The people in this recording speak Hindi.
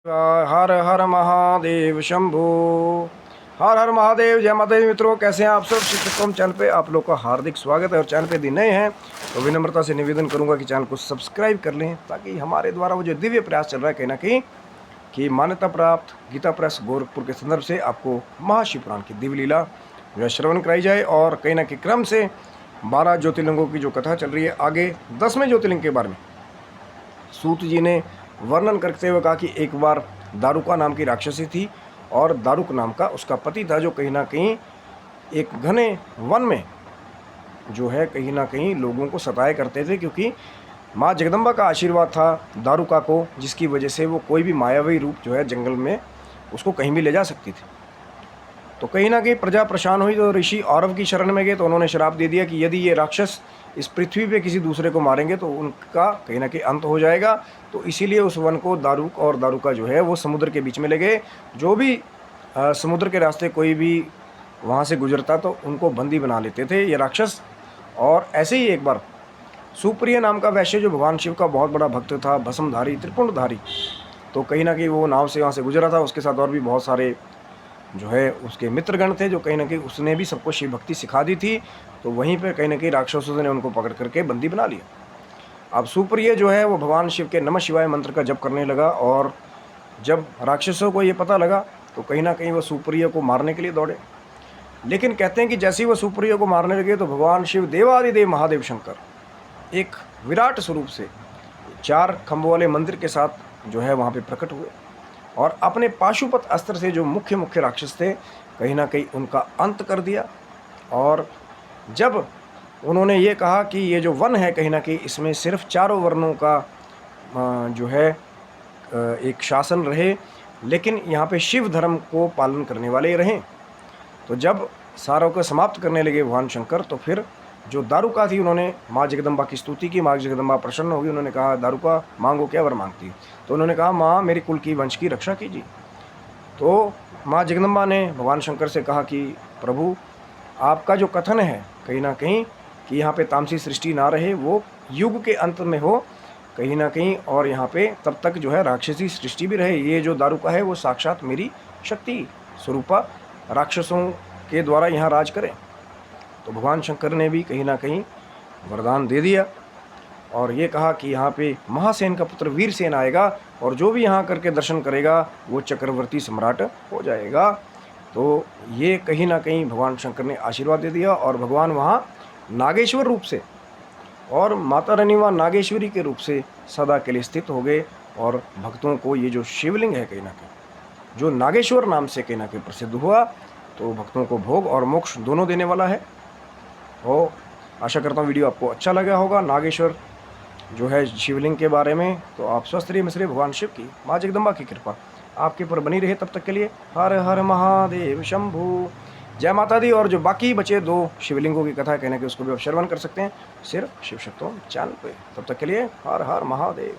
हर हर महादेव शंभू। हर हर महादेव। जय माता दी मित्रों, कैसे हैं आप सब। शिवशक्तम चैनल पे आप लोग का हार्दिक स्वागत है। और चैनल पे यदि नए हैं तो विनम्रता से निवेदन करूंगा कि चैनल को सब्सक्राइब कर लें, ताकि हमारे द्वारा वो जो दिव्य प्रयास चल रहा है कहीं ना कहीं कि मान्यता प्राप्त गीता प्रेस गोरखपुर के संदर्भ से आपको महाशिव पुराण की दिव्य लीला जो है श्रवण कराई जाए। और कहीं ना कहीं क्रम से 12 ज्योतिर्लिंगों की जो कथा चल रही है, आगे 10वें ज्योतिर्लिंग के बारे में सूत जी ने वर्णन करते हुए कहा कि एक बार दारुका नाम की राक्षसी थी, और दारुक नाम का उसका पति था, जो कहीं ना कहीं एक घने वन में जो है कहीं ना कहीं लोगों को सताया करते थे, क्योंकि माँ जगदम्बा का आशीर्वाद था दारुका को, जिसकी वजह से वो कोई भी मायावी रूप जो है जंगल में उसको कहीं भी ले जा सकती थी। तो कहीं ना कहीं प्रजा परेशान हुई, तो ऋषि औरव की शरण में गए, तो उन्होंने श्राप दे दिया कि यदि ये राक्षस इस पृथ्वी पे किसी दूसरे को मारेंगे तो उनका कहीं ना कहीं अंत हो जाएगा। तो इसीलिए उस वन को दारुक और दारुका जो है वो समुद्र के बीच में ले गए। जो भी समुद्र के रास्ते कोई भी वहाँ से गुजरता तो उनको बंदी बना लेते थे ये राक्षस। और ऐसे ही एक बार सुप्रिय नाम का वैश्य, जो भगवान शिव का बहुत बड़ा भक्त था, भस्मधारी त्रिपुंडधारी, तो कहीं ना कहीं वो नाव से वहाँ से गुजरा था। उसके साथ और भी बहुत सारे जो है उसके मित्रगण थे, जो कहीं ना कहीं उसने भी सबको शिव भक्ति सिखा दी थी। तो वहीं पर कहीं ना कहीं राक्षसों ने उनको पकड़ करके बंदी बना लिया। अब सुप्रिय जो है वो भगवान शिव के नमः शिवाय मंत्र का जप करने लगा, और जब राक्षसों को ये पता लगा तो कहीं ना कहीं वो सुप्रिय को मारने के लिए दौड़े। लेकिन कहते हैं कि जैसे ही वो सुप्रिय को मारने लगे तो भगवान शिव देवादिदेव महादेव शंकर एक विराट स्वरूप से 4 खंभों वाले मंदिर के साथ जो है वहाँ पे प्रकट हुए, और अपने पाशुपत अस्त्र से जो मुख्य राक्षस थे कहीं ना कहीं उनका अंत कर दिया। और जब उन्होंने ये कहा कि ये जो वन है कहीं ना कहीं इसमें सिर्फ 4 वर्णों का जो है एक शासन रहे, लेकिन यहाँ पे शिव धर्म को पालन करने वाले रहें। तो जब सारों को समाप्त करने लगे भगवान शंकर, तो फिर जो दारुका थी उन्होंने माँ जगदम्बा की स्तुति की। माँ जगदम्बा प्रसन्न होगी, उन्होंने कहा दारुका मांगो, क्या वर मांगती है। तो उन्होंने कहा माँ मेरी कुल की वंश की रक्षा कीजिए। तो माँ जगदम्बा ने भगवान शंकर से कहा कि प्रभु, आपका जो कथन है कहीं ना कहीं कि यहाँ पे तामसी सृष्टि ना रहे, वो युग के अंत में हो कहीं ना कहीं, और यहाँ पे तब तक जो है राक्षसी सृष्टि भी रहे। ये जो दारुका है वो साक्षात मेरी शक्ति स्वरूपा राक्षसों के द्वारा यहाँ राज करें। तो भगवान शंकर ने भी कहीं ना कहीं वरदान दे दिया, और ये कहा कि यहाँ पे महासेन का पुत्र वीरसेन आएगा, और जो भी यहाँ करके दर्शन करेगा वो चक्रवर्ती सम्राट हो जाएगा। तो ये कहीं ना कहीं भगवान शंकर ने आशीर्वाद दे दिया, और भगवान वहाँ नागेश्वर रूप से और माता रानी वहाँ नागेश्वरी के रूप से सदा के लिए स्थित हो गए। और भक्तों को ये जो शिवलिंग है कहीं ना कहीं जो नागेश्वर नाम से कहीं ना कहीं प्रसिद्ध हुआ, तो भक्तों को भोग और मोक्ष दोनों देने वाला है। और आशा करता हूँ वीडियो आपको अच्छा लगा होगा नागेश्वर जो है शिवलिंग के बारे में। तो आप स्वस्थ रहिए, मिश्रे भगवान शिव की माँ जगदम्बा की कृपा आपके ऊपर बनी रहे। तब तक के लिए हर हर महादेव शंभू। जय माता दी। और जो बाकी बचे 2 शिवलिंगों की कथा कहने के उसको भी आप श्रवण कर सकते हैं सिर्फ शिव शक्तों चैनल पे। तब तक के लिए हर हर महादेव।